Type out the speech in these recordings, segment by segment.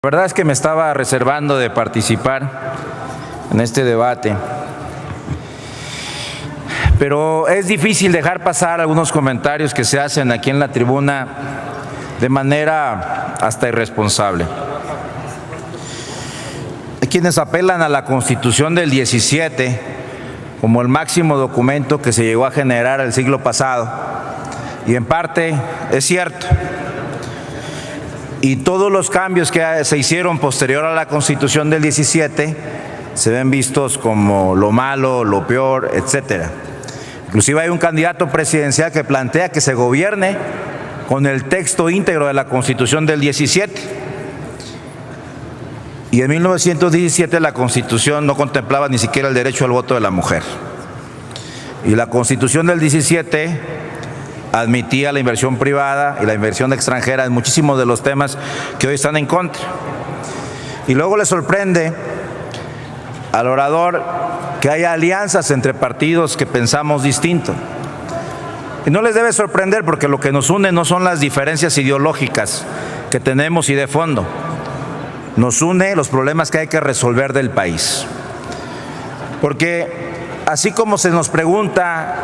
La verdad es que me estaba reservando de participar en este debate, pero es difícil dejar pasar algunos comentarios que se hacen aquí en la tribuna de manera hasta irresponsable. Hay quienes apelan a la Constitución del 17 como el máximo documento que se llegó a generar el siglo pasado, y en parte es cierto. Y todos los cambios que se hicieron posterior a la Constitución del 17 se ven vistos como lo malo, lo peor, etcétera. Inclusive hay un candidato presidencial que plantea que se gobierne con el texto íntegro de la Constitución del 17. Y en 1917 la Constitución no contemplaba ni siquiera el derecho al voto de la mujer. Y la Constitución del 17 admitía la inversión privada y la inversión extranjera en muchísimos de los temas que hoy están en contra. Y luego le sorprende al orador que haya alianzas entre partidos que pensamos distinto. Y no les debe sorprender, porque lo que nos une no son las diferencias ideológicas que tenemos y de fondo. Nos une los problemas que hay que resolver del país. Porque así como se nos pregunta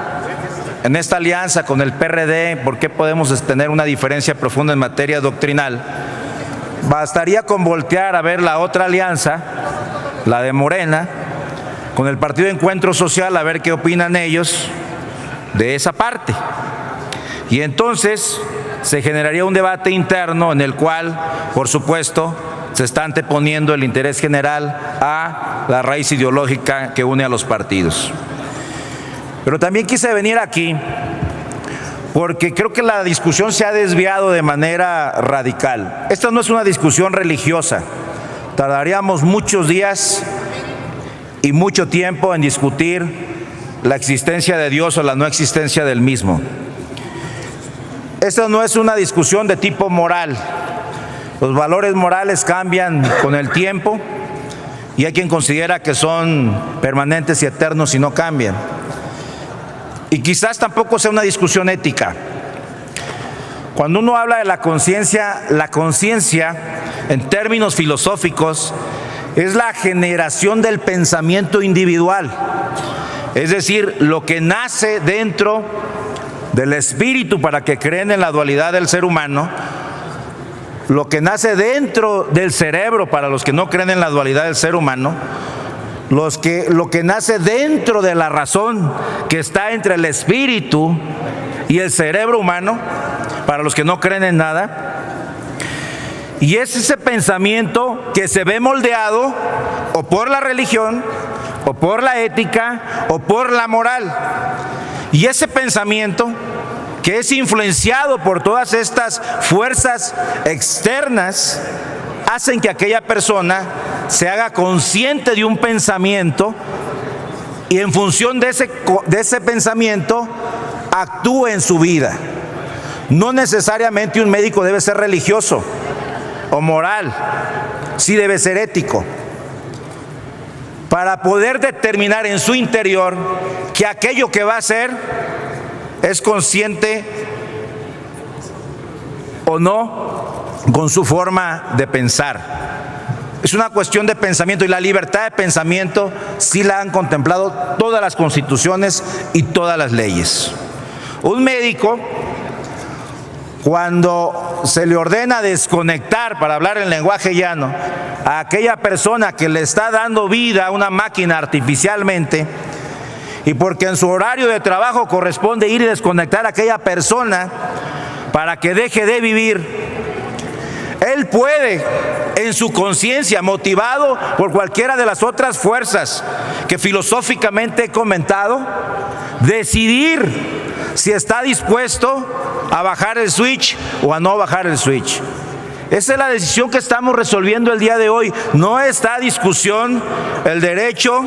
en esta alianza con el PRD por qué podemos tener una diferencia profunda en materia doctrinal, bastaría con voltear a ver la otra alianza, la de Morena, con el Partido Encuentro Social, a ver qué opinan ellos de esa parte. Y entonces se generaría un debate interno en el cual, por supuesto, se está anteponiendo el interés general a la raíz ideológica que une a los partidos. Pero también quise venir aquí porque creo que la discusión se ha desviado de manera radical. Esta no es una discusión religiosa. Tardaríamos muchos días y mucho tiempo en discutir la existencia de Dios o la no existencia del mismo. Esta no es una discusión de tipo moral. Los valores morales cambian con el tiempo y hay quien considera que son permanentes y eternos y no cambian. Y quizás tampoco sea una discusión ética. Cuando uno habla de la conciencia en términos filosóficos es la generación del pensamiento individual, es decir, lo que nace dentro del espíritu para que creen en la dualidad del ser humano, lo que nace dentro del cerebro para los que no creen en la dualidad del ser humano, lo que nace dentro de la razón que está entre el espíritu y el cerebro humano, para los que no creen en nada. Y es ese pensamiento que se ve moldeado o por la religión, o por la ética, o por la moral. Y ese pensamiento que es influenciado por todas estas fuerzas externas, hacen que aquella persona se haga consciente de un pensamiento y en función de ese pensamiento actúe en su vida. No necesariamente un médico debe ser religioso o moral, sí debe ser ético, para poder determinar en su interior que aquello que va a hacer es consciente o no con su forma de pensar. Es una cuestión de pensamiento, y la libertad de pensamiento sí la han contemplado todas las constituciones y todas las leyes. Un médico, cuando se le ordena desconectar, para hablar en lenguaje llano, a aquella persona que le está dando vida a una máquina artificialmente, y porque en su horario de trabajo corresponde ir y desconectar a aquella persona para que deje de vivir, él puede, en su conciencia, motivado por cualquiera de las otras fuerzas que filosóficamente he comentado, decidir si está dispuesto a bajar el switch o a no bajar el switch. Esa es la decisión que estamos resolviendo el día de hoy. No está a discusión el derecho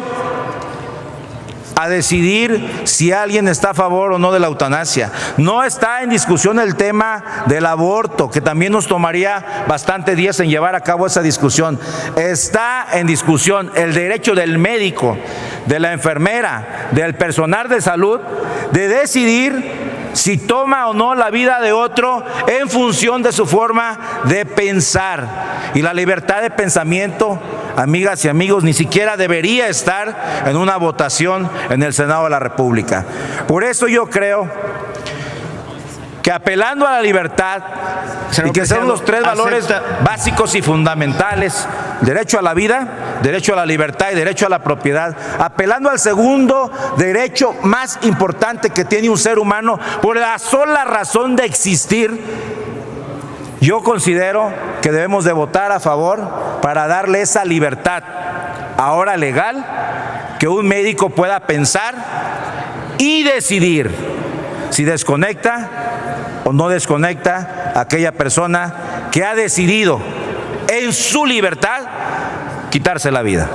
a decidir si alguien está a favor o no de la eutanasia. No está en discusión el tema del aborto, que también nos tomaría bastante días en llevar a cabo esa discusión. Está en discusión el derecho del médico, de la enfermera, del personal de salud, de decidir si toma o no la vida de otro en función de su forma de pensar. Y la libertad de pensamiento, amigas y amigos, ni siquiera debería estar en una votación en el Senado de la República. Por eso yo creo que apelando a la libertad, y que son los tres valores básicos y fundamentales: derecho a la vida, derecho a la libertad y derecho a la propiedad, apelando al segundo derecho más importante que tiene un ser humano por la sola razón de existir, yo considero que debemos de votar a favor para darle esa libertad, ahora legal, que un médico pueda pensar y decidir si desconecta o no desconecta a aquella persona que ha decidido en su libertad quitarse la vida.